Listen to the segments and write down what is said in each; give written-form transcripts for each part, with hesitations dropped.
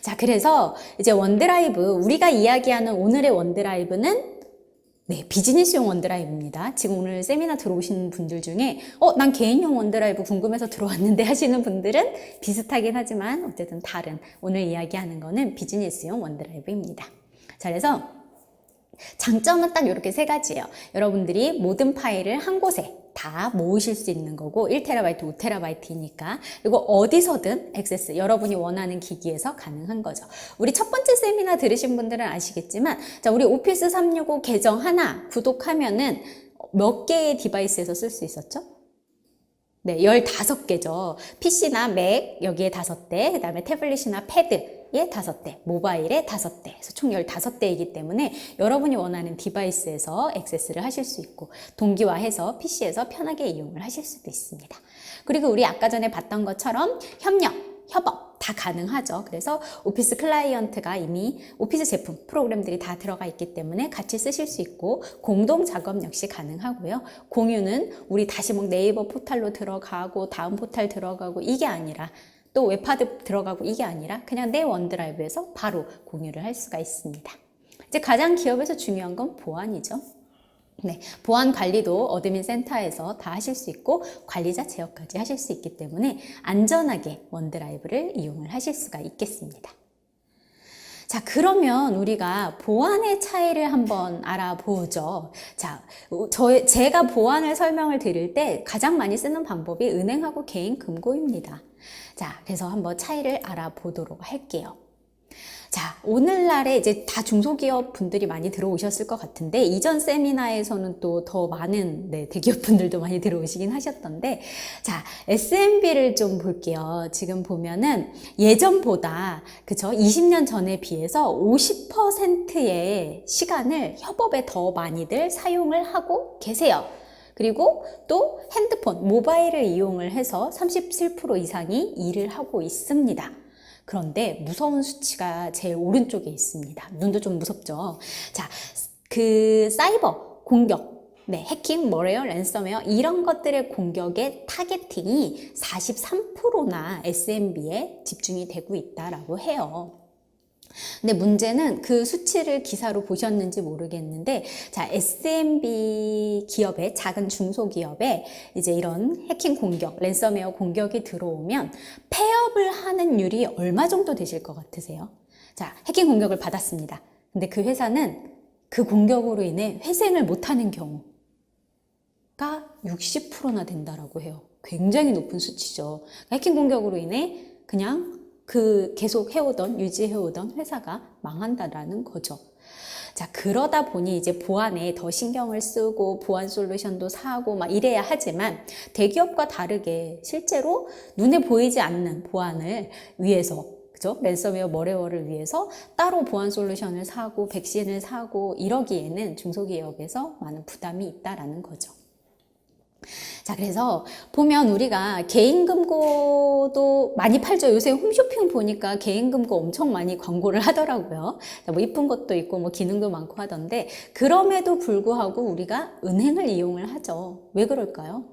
자, 그래서 이제 원드라이브, 우리가 이야기하는 오늘의 원드라이브는 비즈니스용 원드라이브입니다. 지금 오늘 세미나 들어오신 분들 중에 난 개인용 원드라이브 궁금해서 들어왔는데 하시는 분들은 비슷하긴 하지만 어쨌든 다른, 오늘 이야기하는 거는 비즈니스용 원드라이브입니다. 자, 그래서 장점은 딱 이렇게 세 가지예요. 여러분들이 모든 파일을 한 곳에 다 모으실 수 있는 거고 1TB, 5TB이니까 그리고 어디서든 액세스, 여러분이 원하는 기기에서 가능한 거죠. 우리 첫 번째 세미나 들으신 분들은 아시겠지만 자, 우리 오피스 365 계정 하나 구독하면은 몇 개의 디바이스에서 쓸 수 있었죠? 네, 15개죠. PC나 맥 여기에 5대, 그 다음에 태블릿이나 패드에 5대, 모바일에 5대, 그래서 총 15대이기 때문에 여러분이 원하는 디바이스에서 액세스를 하실 수 있고 동기화해서 PC에서 편하게 이용을 하실 수도 있습니다. 그리고 우리 아까 전에 봤던 것처럼 협력, 협업 다 가능하죠. 그래서 오피스 클라이언트가 이미 오피스 제품, 프로그램들이 다 들어가 있기 때문에 같이 쓰실 수 있고 공동 작업 역시 가능하고요. 공유는 우리 다시 네이버 포탈로 들어가고 다음 포탈 들어가고 이게 아니라 또 웹하드 들어가고 이게 아니라 그냥 내 원드라이브에서 바로 공유를 할 수가 있습니다. 이제 가장 기업에서 중요한 건 보안이죠. 네, 보안 관리도 어드민 센터에서 다 하실 수 있고 관리자 제어까지 하실 수 있기 때문에 안전하게 원드라이브를 이용을 하실 수가 있겠습니다. 자, 그러면 우리가 보안의 차이를 한번 알아보죠. 자, 제가 보안을 설명을 드릴 때 가장 많이 쓰는 방법이 은행하고 개인 금고입니다. 자, 그래서 한번 차이를 알아보도록 할게요. 자, 오늘날에 이제 다 중소기업 분들이 많이 들어오셨을 것 같은데 이전 세미나에서는 또 더 많은 대기업 분들도 많이 들어오시긴 하셨던데 자, SMB를 좀 볼게요. 지금 보면은 예전보다 그쵸? 20년 전에 비해서 50%의 시간을 협업에 더 많이들 사용을 하고 계세요. 그리고 또 핸드폰, 모바일을 이용을 해서 37% 이상이 일을 하고 있습니다. 그런데 무서운 수치가 제일 오른쪽에 있습니다. 눈도 좀 무섭죠. 자, 그 사이버 공격, 해킹, 머레어, 랜섬웨어 이런 것들의 공격의 타겟팅이 43%나 SMB에 집중이 되고 있다라고 해요. 근데 문제는 그 수치를 기사로 보셨는지 모르겠는데 자, SMB 기업에 작은 중소기업에 이제 이런 해킹 공격, 랜섬웨어 공격이 들어오면 폐업을 하는 율이 얼마 정도 되실 것 같으세요? 자, 해킹 공격을 받았습니다. 근데 그 회사는 그 공격으로 인해 회생을 못하는 경우가 60%나 된다라고 해요. 굉장히 높은 수치죠. 해킹 공격으로 인해 그냥 계속 해오던, 유지해오던 회사가 망한다라는 거죠. 자, 그러다 보니 이제 보안에 더 신경을 쓰고 보안 솔루션도 사고 막 이래야 하지만 대기업과 다르게 실제로 눈에 보이지 않는 보안을 위해서 그죠? 랜섬웨어, 머레어를 위해서 따로 보안 솔루션을 사고 백신을 사고 이러기에는 중소기업에서 많은 부담이 있다라는 거죠. 자, 그래서 보면 우리가 개인금고도 많이 팔죠. 요새 홈쇼핑 보니까 개인금고 엄청 많이 광고를 하더라고요. 뭐 이쁜 것도 있고 뭐 기능도 많고 하던데 그럼에도 불구하고 우리가 은행을 이용을 하죠. 왜 그럴까요?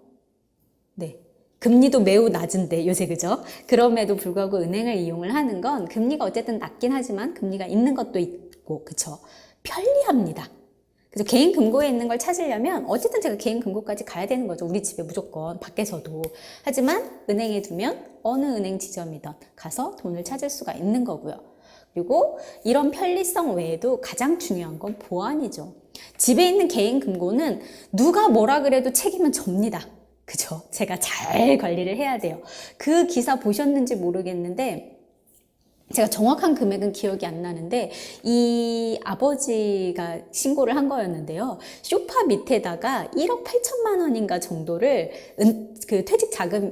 네. 금리도 매우 낮은데 요새 그죠? 그럼에도 불구하고 은행을 이용을 하는 건 금리가 어쨌든 낮긴 하지만 금리가 있는 것도 있고 그쵸? 편리합니다. 그래서 개인 금고에 있는 걸 찾으려면 어쨌든 제가 개인 금고까지 가야 되는 거죠. 우리 집에 무조건 밖에서도. 하지만 은행에 두면 어느 은행 지점이든 가서 돈을 찾을 수가 있는 거고요. 그리고 이런 편리성 외에도 가장 중요한 건 보안이죠. 집에 있는 개인 금고는 누가 뭐라 그래도 책임은 접니다. 그죠? 제가 잘 관리를 해야 돼요. 그 기사 보셨는지 모르겠는데 제가 정확한 금액은 기억이 안 나는데 이 아버지가 신고를 한 거였는데요. 소파 밑에다가 1억 8천만 원인가 정도를 그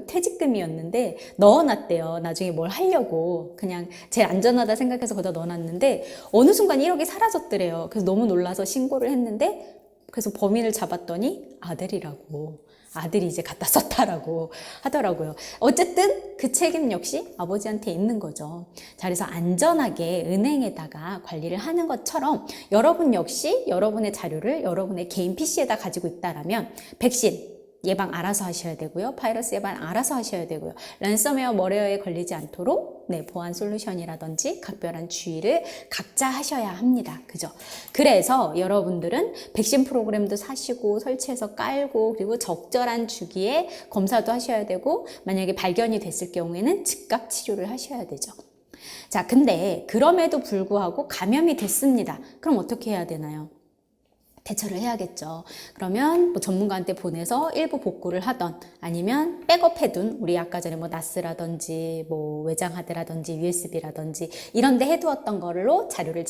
퇴직금이었는데 넣어놨대요. 나중에 뭘 하려고 그냥 제일 안전하다 생각해서 거기다 넣어놨는데 어느 순간 1억이 사라졌더래요. 그래서 너무 놀라서 신고를 했는데 그래서 범인을 잡았더니 아들이 이제 갖다 썼다라고 하더라고요. 어쨌든 그 책임 역시 아버지한테 있는 거죠. 자, 그래서 안전하게 은행에다가 관리를 하는 것처럼 여러분 역시 여러분의 자료를 여러분의 개인 PC에다 가지고 있다라면 백신, 예방 알아서 하셔야 되고요. 바이러스 예방 알아서 하셔야 되고요. 랜섬웨어, 머레어에 걸리지 않도록 보안 솔루션이라든지 각별한 주의를 각자 하셔야 합니다. 그죠? 그래서 여러분들은 백신 프로그램도 사시고 설치해서 깔고 그리고 적절한 주기에 검사도 하셔야 되고 만약에 발견이 됐을 경우에는 즉각 치료를 하셔야 되죠. 자, 근데 그럼에도 불구하고 감염이 됐습니다. 그럼 어떻게 해야 되나요? 대처를 해야겠죠. 그러면 뭐 전문가한테 보내서 일부 복구를 하던 아니면 백업해둔 우리 아까 전에 뭐 나스라든지 뭐 외장하드라든지 USB라든지 이런 데 해두었던 걸로 자료를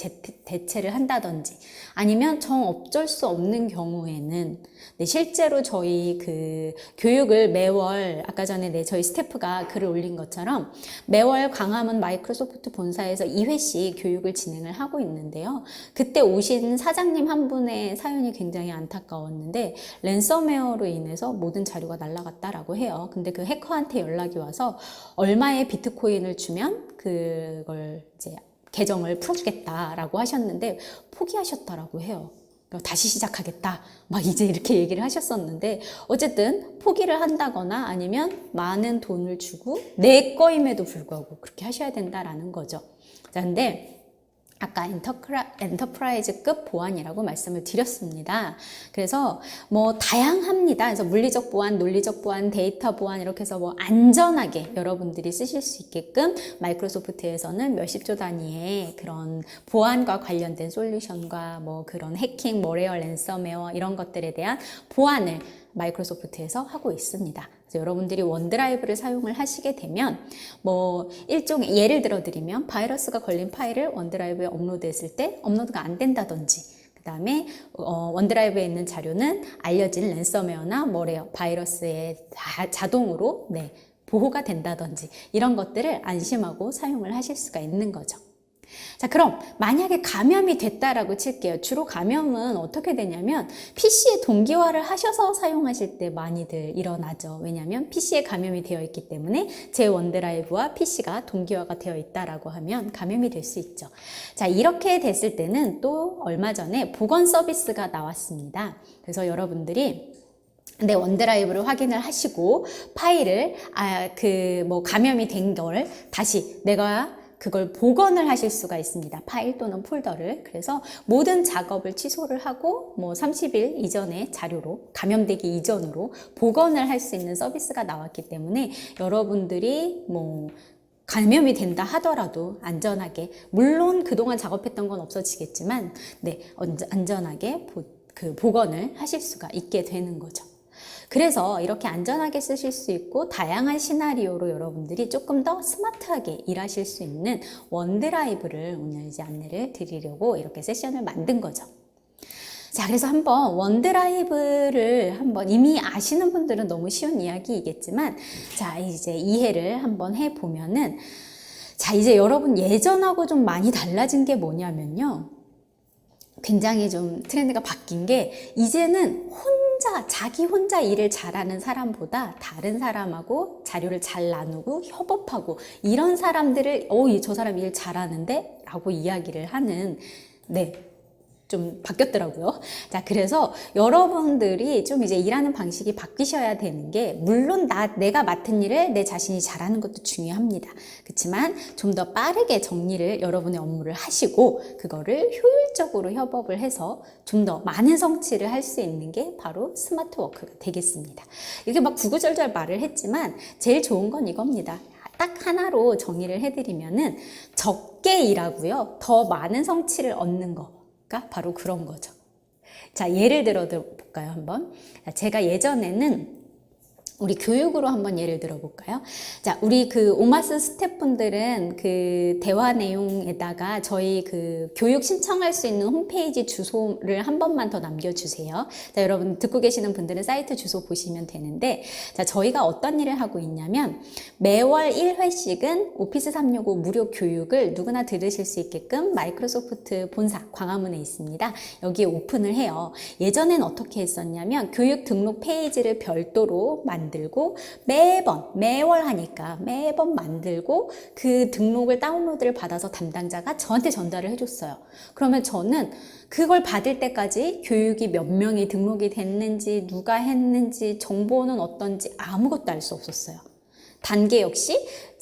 대체를 한다든지 아니면 정 어쩔 수 없는 경우에는 실제로 저희 그 교육을 매월 아까 전에 저희 스태프가 글을 올린 것처럼 매월 광화문 마이크로소프트 본사에서 2회씩 교육을 진행을 하고 있는데요. 그때 오신 사장님 한 분의 사연이 굉장히 안타까웠는데 랜섬웨어로 인해서 모든 자료가 날아갔다라고 해요. 근데 그 해커한테 연락이 와서 얼마의 비트코인을 주면 그걸 이제 계정을 풀어주겠다라고 하셨는데 포기하셨다라고 해요. 다시 시작하겠다 막 이제 이렇게 얘기를 하셨었는데 어쨌든 포기를 한다거나 아니면 많은 돈을 주고 내 거임에도 불구하고 그렇게 하셔야 된다라는 거죠. 자, 근데 아까 엔터프라이즈급 보안이라고 말씀을 드렸습니다. 그래서 뭐 다양합니다. 그래서 물리적 보안, 논리적 보안, 데이터 보안 이렇게 해서 뭐 안전하게 여러분들이 쓰실 수 있게끔 마이크로소프트에서는 몇십 조 단위의 그런 보안과 관련된 솔루션과 뭐 그런 해킹, 머레어, 랜섬웨어 이런 것들에 대한 보안을 마이크로소프트에서 하고 있습니다. 그래서 여러분들이 원드라이브를 사용을 하시게 되면 뭐 일종의 예를 들어 드리면 바이러스가 걸린 파일을 원드라이브에 업로드했을 때 업로드가 안 된다든지 그 다음에 원드라이브에 있는 자료는 알려진 랜섬웨어나 머레어 바이러스에 자동으로 보호가 된다든지 이런 것들을 안심하고 사용을 하실 수가 있는 거죠. 자, 그럼 만약에 감염이 됐다라고 칠게요. 주로 감염은 어떻게 되냐면 PC에 동기화를 하셔서 사용하실 때 많이들 일어나죠. 왜냐하면 PC에 감염이 되어 있기 때문에 제 원드라이브와 PC가 동기화가 되어 있다라고 하면 감염이 될 수 있죠. 자, 이렇게 됐을 때는 또 얼마 전에 보건 서비스가 나왔습니다. 그래서 여러분들이 내 원드라이브를 확인을 하시고 파일을 감염이 된 걸 다시 내가 그걸 복원을 하실 수가 있습니다. 파일 또는 폴더를. 그래서 모든 작업을 취소를 하고 뭐 30일 이전의 자료로 감염되기 이전으로 복원을 할 수 있는 서비스가 나왔기 때문에 여러분들이 뭐 감염이 된다 하더라도 안전하게 물론 그동안 작업했던 건 없어지겠지만 안전하게 복원을 하실 수가 있게 되는 거죠. 그래서 이렇게 안전하게 쓰실 수 있고 다양한 시나리오로 여러분들이 조금 더 스마트하게 일하실 수 있는 원드라이브를 오늘 이제 안내를 드리려고 이렇게 세션을 만든 거죠. 자, 그래서 한번 원드라이브를 한번 이미 아시는 분들은 너무 쉬운 이야기이겠지만 자, 이제 이해를 한번 해보면은 자, 이제 여러분 예전하고 좀 많이 달라진 게 뭐냐면요. 굉장히 좀 트렌드가 바뀐 게 이제는 자기 혼자 일을 잘하는 사람보다 다른 사람하고 자료를 잘 나누고 협업하고 이런 사람들을 저 사람 일 잘하는데 라고 이야기를 하는 좀 바뀌었더라고요. 자, 그래서 여러분들이 좀 이제 일하는 방식이 바뀌셔야 되는 게 물론 내가 맡은 일을 내 자신이 잘하는 것도 중요합니다. 그렇지만 좀 더 빠르게 정리를 여러분의 업무를 하시고 그거를 효율적으로 협업을 해서 좀 더 많은 성취를 할 수 있는 게 바로 스마트 워크가 되겠습니다. 이렇게 막 구구절절 말을 했지만 제일 좋은 건 이겁니다. 딱 하나로 정리를 해드리면은 적게 일하고요. 더 많은 성취를 얻는 거. 바로 그런 거죠. 자, 예를 들어 볼까요, 한번? 제가 예전에는 우리 교육으로 한번 예를 들어 볼까요? 자, 우리 그 오마스 스태프분들은 그 대화 내용에다가 저희 그 교육 신청할 수 있는 홈페이지 주소를 한 번만 더 남겨주세요. 자, 여러분 듣고 계시는 분들은 사이트 주소 보시면 되는데, 자, 저희가 어떤 일을 하고 있냐면 매월 1회씩은 오피스 365 무료 교육을 누구나 들으실 수 있게끔 마이크로소프트 본사 광화문에 있습니다. 여기에 오픈을 해요. 예전엔 어떻게 했었냐면 교육 등록 페이지를 별도로 만들어서 만들고 매월 하니까 매번 만들고 그 등록을 다운로드를 받아서 담당자가 저한테 전달을 해줬어요. 그러면 저는 그걸 받을 때까지 교육이 몇 명이 등록이 됐는지 누가 했는지 정보는 어떤지 아무것도 알 수 없었어요. 단계 역시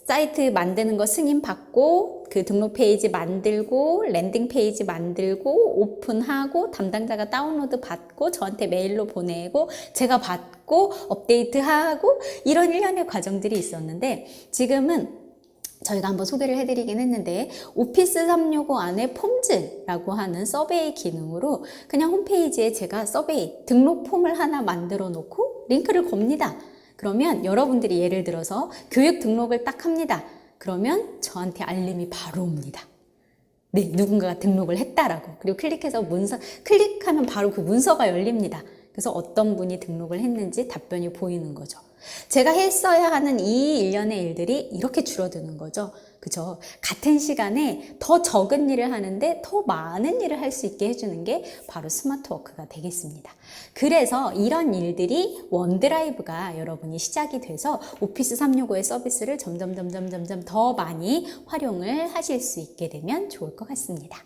사이트 만드는 거 승인 받고 그 등록 페이지 만들고 랜딩 페이지 만들고 오픈하고 담당자가 다운로드 받고 저한테 메일로 보내고 제가 받고 업데이트하고 이런 일련의 과정들이 있었는데 지금은 저희가 한번 소개를 해드리긴 했는데 오피스 365 안에 폼즈라고 하는 서베이 기능으로 그냥 홈페이지에 제가 서베이 등록 폼을 하나 만들어 놓고 링크를 겁니다. 그러면 여러분들이 예를 들어서 교육 등록을 딱 합니다. 그러면 저한테 알림이 바로 옵니다. 네, 누군가가 등록을 했다라고. 그리고 클릭해서 클릭하면 바로 그 문서가 열립니다. 그래서 어떤 분이 등록을 했는지 답변이 보이는 거죠. 제가 했어야 하는 이 일련의 일들이 이렇게 줄어드는 거죠. 그죠? 같은 시간에 더 적은 일을 하는데 더 많은 일을 할 수 있게 해주는 게 바로 스마트 워크가 되겠습니다. 그래서 이런 일들이 원드라이브가 여러분이 시작이 돼서 오피스 365의 서비스를 점점 더 많이 활용을 하실 수 있게 되면 좋을 것 같습니다.